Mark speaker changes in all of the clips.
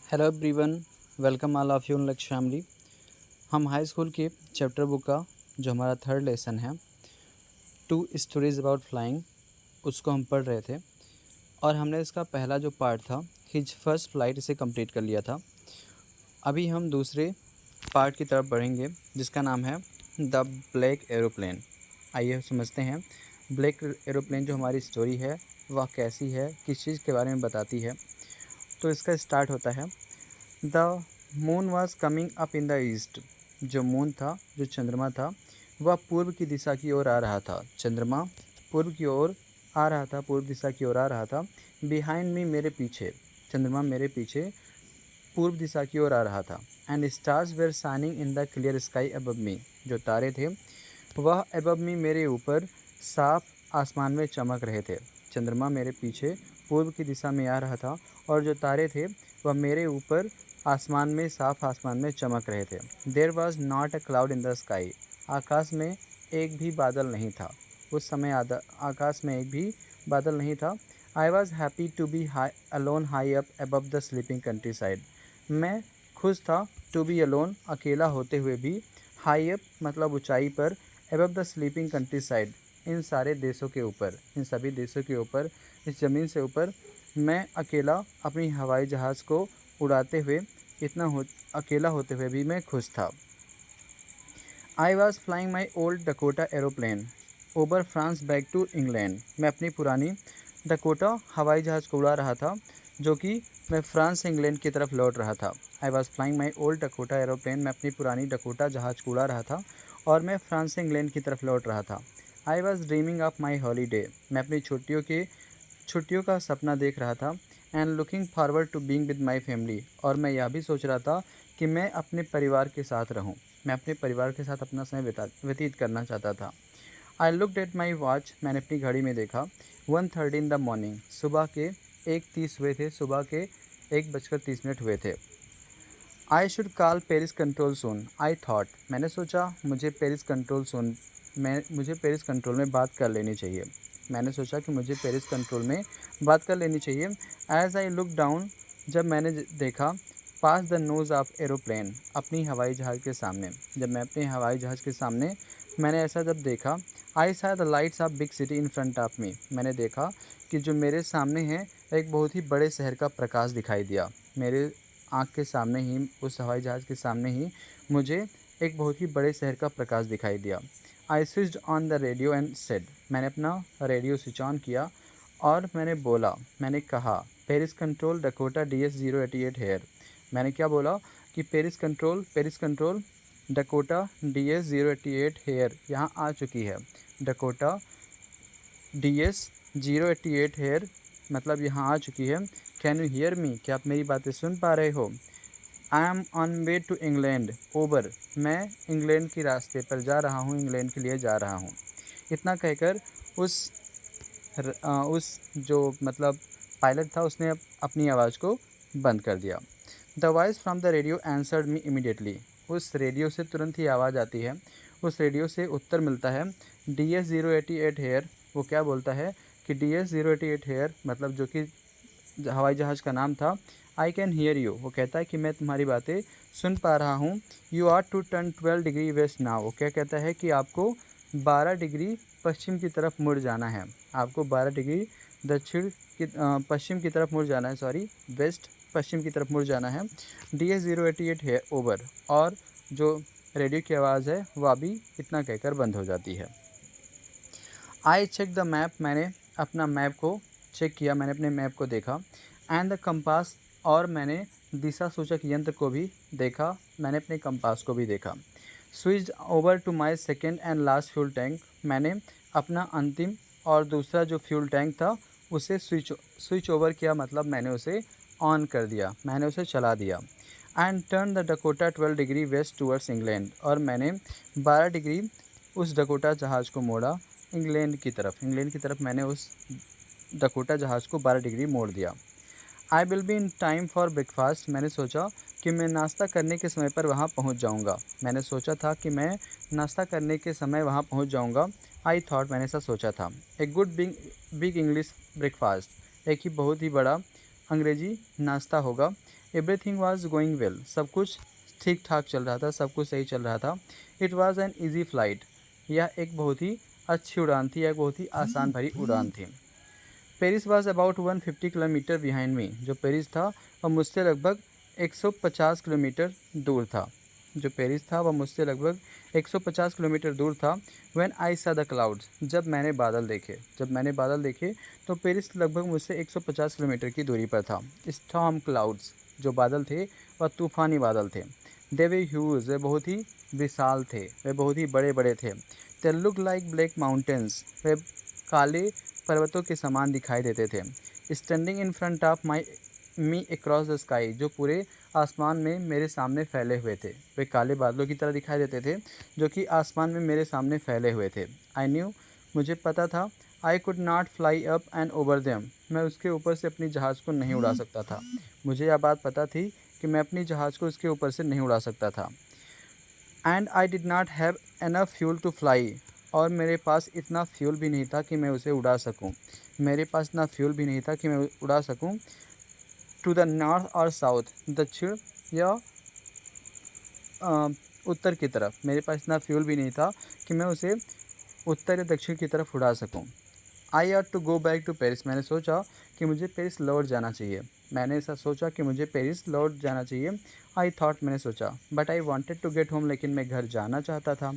Speaker 1: Hello everyone, welcome all of you in लक्ष्य family. हम high school के chapter book का जो हमारा थर्ड लेसन है टू स्टोरीज अबाउट फ्लाइंग, उसको हम पढ़ रहे थे और हमने इसका पहला जो पार्ट था हिज फर्स्ट फ्लाइट इसे कंप्लीट कर लिया था। अभी हम दूसरे पार्ट की तरफ बढ़ेंगे जिसका नाम है द ब्लैक एरोप्लेन। आइए समझते हैं ब्लैक एरोप्लेन जो हमारी स्टोरी है वह कैसी है, किस चीज़ के बारे में बताती है। तो इसका स्टार्ट होता है, the moon was coming up in the east. जो मून था, जो चंद्रमा था, वह पूर्व की दिशा की ओर आ रहा था। चंद्रमा पूर्व की ओर आ रहा था, पूर्व दिशा की ओर आ रहा था। बिहाइंड मी, मेरे पीछे, चंद्रमा मेरे पीछे पूर्व दिशा की ओर आ रहा था। And stars were shining in the clear sky above me. जो तारे थे वह अबव मी, मेरे ऊपर साफ आसमान में चमक रहे थे। चंद्रमा मेरे पीछे पूर्व की दिशा में आ रहा था और जो तारे थे वह मेरे ऊपर आसमान में, साफ आसमान में चमक रहे थे। There was not a cloud in the sky. आकाश में एक भी बादल नहीं था। उस समय आकाश में एक भी बादल नहीं था। I was happy to be alone high up above the sleeping countryside. मैं खुश था टू बी अलोन, अकेला होते हुए भी, हाई अप मतलब ऊंचाई पर, above the sleeping country side इन सारे देशों के ऊपर, इन सभी देशों के ऊपर, इस ज़मीन से ऊपर मैं अकेला अपनी हवाई जहाज़ को उड़ाते हुए, अकेला होते हुए भी मैं खुश था। I was flying my old Dakota aeroplane over France back to England. मैं अपनी पुरानी डकोटा हवाई जहाज़ को उड़ा रहा था जो कि मैं फ्रांस से इंग्लैंड की तरफ लौट रहा था। I was flying my old Dakota aeroplane. मैं अपनी पुरानी डकोटा जहाज़ को उड़ा रहा था और मैं फ्रांस से इंग्लैंड की तरफ लौट रहा था। I was dreaming of my holiday. मैं अपनी छुट्टियों का सपना देख रहा था। And looking forward to being with my family. और मैं यह भी सोच रहा था कि मैं अपने परिवार के साथ रहूं। मैं अपने परिवार के साथ अपना समय व्यतीत करना चाहता था। I looked at my watch. मैंने अपनी घड़ी में देखा। 1:30 इन द मॉर्निंग। सुबह के 1:30 हुए थे, सुबह के 1:30 हुए थे। I should call Paris control soon, I thought. मैंने सोचा मुझे पेरिस कंट्रोल में बात कर लेनी चाहिए। मैंने सोचा कि मुझे पेरिस कंट्रोल में बात कर लेनी चाहिए। एज आई लुक डाउन, जब मैंने देखा, पास द नोज़ ऑफ एरोप्लेन, अपनी हवाई जहाज़ के सामने, जब मैं अपने हवाई जहाज़ के सामने, मैंने ऐसा जब देखा, आई सा the lights off big city in front of मी। मैंने देखा कि जो मेरे सामने है एक बहुत ही बड़े शहर का प्रकाश दिखाई दिया। मेरे आँख के सामने ही, उस हवाई जहाज़ के सामने ही मुझे एक बहुत ही बड़े शहर का प्रकाश दिखाई दिया। I switched on the radio and said. मैंने अपना रेडियो स्विच ऑन किया और मैंने कहा, Paris control Dakota DS-088 hair. मैंने क्या बोला कि Paris control Dakota DS-088 hair यहाँ आ चुकी है। डकोटा DS-088 हेयर मतलब यहाँ आ चुकी है। कैन यू हियर मी, क्या आप मेरी बातें सुन पा रहे हो? I am on way to England over. मैं इंग्लैंड के रास्ते पर जा रहा हूँ, इंग्लैंड के लिए जा रहा हूँ। इतना कहकर उस जो मतलब पायलट था उसने अपनी आवाज़ को बंद कर दिया। The voice from the radio answered me immediately. उस रेडियो से तुरंत ही आवाज़ आती है, उस रेडियो से उत्तर मिलता है। DS-088 हेयर, वो क्या बोलता है कि DS-088 हेयर मतलब जो कि हवाई जहाज़ का नाम था, आई कैन हियर यू, वो कहता है कि मैं तुम्हारी बातें सुन पा रहा हूँ। You are to turn 12 degree west now. वो क्या कहता है कि आपको 12 डिग्री पश्चिम की तरफ मुड़ जाना है। आपको 12 डिग्री पश्चिम की तरफ मुड़ जाना है, वेस्ट पश्चिम की तरफ मुड़ जाना है। DS-088 है ओवर। और जो रेडियो की आवाज़ है वह अभी इतना कहकर बंद हो जाती है। I check the map. मैंने अपना मैप को चेक किया, मैंने अपने मैप को देखा। एंड द कंपास, और मैंने दिशा सूचक यंत्र को भी देखा, मैंने अपने कंपास को भी देखा। Switch over to my second and last fuel tank. मैंने अपना अंतिम और दूसरा जो फ्यूल टैंक था उसे स्विच ओवर किया, मतलब मैंने उसे ऑन कर दिया, मैंने उसे चला दिया। And turn the Dakota 12 degree waste towards England. और मैंने 12 डिग्री उस डकोटा जहाज़ को मोड़ा इंग्लैंड की तरफ मैंने उस डकोटा जहाज़ को 12 डिग्री मोड़ दिया। I will be in time for breakfast. मैंने सोचा कि मैं नाश्ता करने के समय पर वहाँ पहुँच जाऊँगा। मैंने सोचा था कि मैं नाश्ता करने के समय वहाँ पहुँच जाऊँगा। आई थॉट, मैंने ऐसा सोचा था। A good big English breakfast, एक ही बहुत ही बड़ा अंग्रेजी नाश्ता होगा। एवरीथिंग वॉज गोइंग वेल, सब कुछ ठीक ठाक चल रहा था, सब कुछ सही चल रहा था। It was an easy flight, यह एक बहुत ही अच्छी उड़ान थी, यह एक बहुत ही आसान भरी उड़ान थी। Paris was about 150 kilometre behind me, जो पेरिस था वह मुझसे लगभग 150 किलोमीटर दूर था। जो पेरिस था वह मुझसे लगभग 150 किलोमीटर दूर था। व्हेन आई सा द क्लाउड्स, जब मैंने बादल देखे तो पेरिस लगभग मुझसे 150 किलोमीटर की दूरी पर था। स्टॉर्म क्लाउड्स, जो बादल थे वह तूफ़ानी बादल थे। दे वे ह्यूज, वे बहुत ही विशाल थे, वे बहुत ही बड़े बड़े थे। They look like black mountains, वे काले पर्वतों के समान दिखाई देते थे। Standing in front of me across the sky, जो पूरे आसमान में मेरे सामने फैले हुए थे। वे काले बादलों की तरह दिखाई देते थे जो कि आसमान में मेरे सामने फैले हुए थे। आई न्यू, मुझे पता था। I could not fly up and over them, मैं उसके ऊपर से अपनी जहाज़ को नहीं उड़ा सकता था। मुझे यह बात पता थी कि मैं अपनी जहाज़ को उसके ऊपर से नहीं उड़ा सकता था। And I did not have enough fuel to fly, और मेरे पास इतना फ्यूल भी नहीं था कि मैं उसे उड़ा सकूं। मेरे पास इतना फ्यूल भी नहीं था कि मैं उड़ा सकूं। टू द नॉर्थ और साउथ, दक्षिण या उत्तर की तरफ, मेरे पास इतना फ्यूल भी नहीं था कि मैं उसे उत्तर या दक्षिण की तरफ उड़ा सकूं। I are to go back to Paris, मैंने सोचा कि मुझे पेरिस लौट जाना चाहिए। मैंने ऐसा सोचा कि मुझे पेरिस लौट जाना चाहिए। आई थॉट, मैंने सोचा। But I wanted to get home, लेकिन मैं घर जाना चाहता था।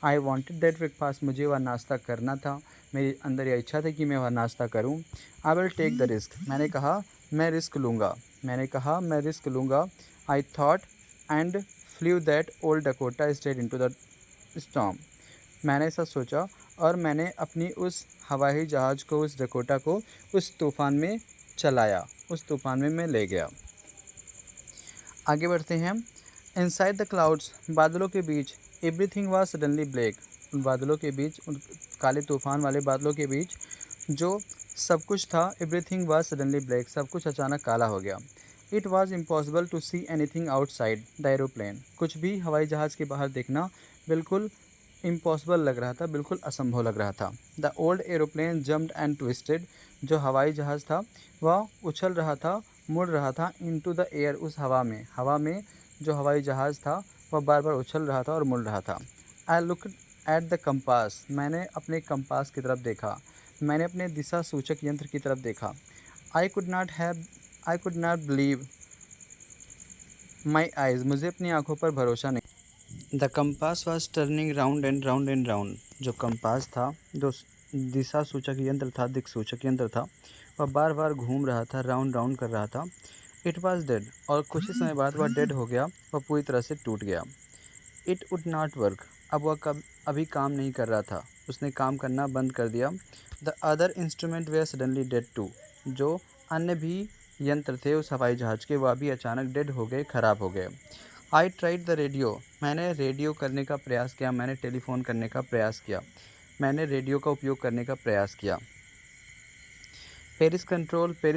Speaker 1: आई वॉन्टेड दैट ब्रेकफास्ट, मुझे वह नाश्ता करना था। मेरी अंदर यह इच्छा थी कि मैं वह नाश्ता करूँ। I will take the risk, मैंने कहा मैं रिस्क लूँगा। I thought and flew that old Dakota straight into the storm, मैंने ऐसा सोचा और मैंने अपनी उस हवाई जहाज़ को, उस डकोटा को उस तूफ़ान में चलाया, उस तूफ़ान में मैं ले गया। आगे बढ़ते हैं। इनसाइड द क्लाउड्स, बादलों के बीच। एवरीथिंग वाज सडनली ब्लैक, बादलों के बीच, उन काले तूफ़ान वाले बादलों के बीच जो सब कुछ था, एवरीथिंग वाज सडनली ब्लैक, सब कुछ अचानक काला हो गया। It was impossible to see anything outside the aeroplane, कुछ भी हवाई जहाज़ के बाहर देखना बिल्कुल इम्पॉसिबल लग रहा था, बिल्कुल असंभव लग रहा था। The old aeroplane jumped and twisted, जो हवाई जहाज़ था वह उछल रहा था, मुड़ रहा था। इनटू द एयर, उस हवा में जो हवाई जहाज़ था वह बार बार उछल रहा था और मुड़ रहा था। I look at the compass, मैंने अपने कंपास की तरफ देखा, मैंने अपने दिशा सूचक यंत्र की तरफ देखा। I could not believe my eyes, मुझे अपनी आंखों पर भरोसा नहीं। The compass was turning round and round and round, जो कंपास था, जो दिशा सूचक यंत्र था, दिक् सूचक यंत्र था, वह बार बार घूम रहा था, राउंड राउंड कर रहा था। इट वॉज डेड, और कुछ ही समय बाद वह डेड हो गया, वह पूरी तरह से टूट गया। इट वुड नॉट वर्क, अब वह अभी काम नहीं कर रहा था, उसने काम करना बंद कर दिया। The other instrument were suddenly dead too, जो अन्य भी यंत्र थे उस हवाई जहाज़ के, वह भी अचानक डेड हो गए, ख़राब हो गए। आई ट्राइड द रेडियो, मैंने रेडियो करने का प्रयास किया, मैंने टेलीफोन करने का प्रयास किया, मैंने रेडियो का उपयोग करने का प्रयास किया। Paris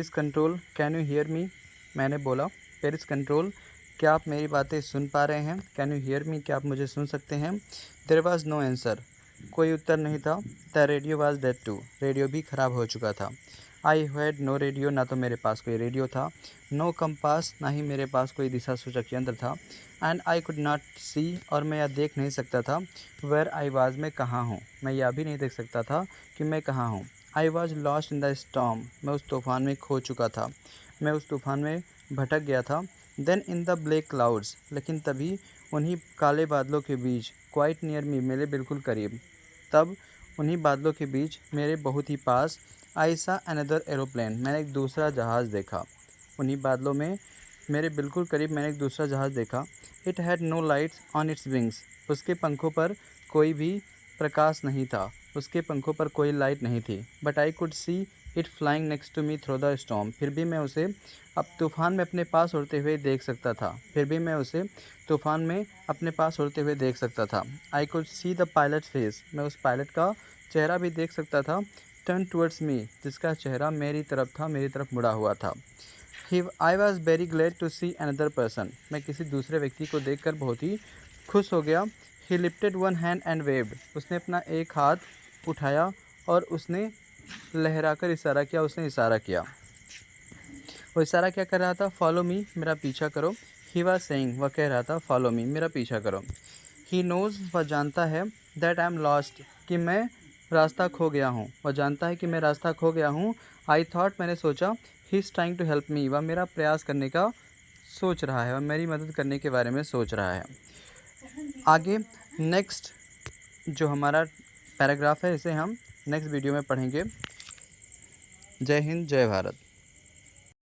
Speaker 1: control, can you hear me, मैंने बोला पेरिस कंट्रोल, क्या आप मेरी बातें सुन पा रहे हैं? कैन यू हियर मी, क्या आप मुझे सुन सकते हैं? देयर वाज नो आंसर, कोई उत्तर नहीं था। The radio was dead too, radio भी ख़राब हो चुका था। आई हैड नो रेडियो, ना तो मेरे पास कोई रेडियो था। नो कंपास, ना ही मेरे पास कोई दिशा सूचक यंत्र था। एंड आई कुड नॉट सी, और मैं यह देख नहीं सकता था। वेयर आई वाज, मैं कहाँ हूँ, मैं यह भी नहीं देख सकता था कि मैं कहाँ हूँ। I was lost in the storm, मैं उस तूफ़ान में खो चुका था, मैं उस तूफ़ान में भटक गया था। Then in the black clouds, लेकिन तभी उन्हीं काले बादलों के बीच, क्वाइट नियर मी, मेरे बिल्कुल करीब, तब उन्हीं बादलों के बीच मेरे बहुत ही पास, आई सा अनदर एरोप्लेन, मैंने एक दूसरा जहाज़ देखा। उन्हीं बादलों में मेरे बिल्कुल करीब मैंने एक दूसरा जहाज़ देखा। It had no lights on its wings, उसके पंखों पर कोई भी प्रकाश नहीं था, उसके पंखों पर कोई लाइट नहीं थी। But I could see it flying next to me through the storm, फिर भी मैं उसे अब तूफ़ान में अपने पास उड़ते हुए देख सकता था, फिर भी मैं उसे तूफ़ान में अपने पास उड़ते हुए देख सकता था। आई could see the pilot face, मैं उस पायलट का चेहरा भी देख सकता था। टर्न टुवर्ड्स मी, जिसका चेहरा मेरी तरफ था, मेरी तरफ मुड़ा हुआ था। I was very glad to see another person, मैं किसी दूसरे व्यक्ति को देखकर बहुत ही खुश हो गया। ही lifted one hand and waived, उसने अपना एक हाथ उठाया और उसने लहराकर इशारा किया, उसने इशारा किया। वो इशारा क्या कर रहा था, फॉलो मी, मेरा पीछा करो। ही वाज सेइंग, वह कह रहा था फॉलो मी, मेरा पीछा करो। ही नोज़, वह जानता है, दैट आई एम लॉस्ट, कि मैं रास्ता खो गया हूँ, वह जानता है कि मैं रास्ता खो गया हूँ। आई थॉट, मैंने सोचा, he is trying to help me, वह मेरा प्रयास करने का सोच रहा है, वह मेरी मदद करने के बारे में सोच रहा है। आगे नेक्स्ट जो हमारा पैराग्राफ है इसे हम नेक्स्ट वीडियो में पढ़ेंगे। जय हिंद, जय भारत।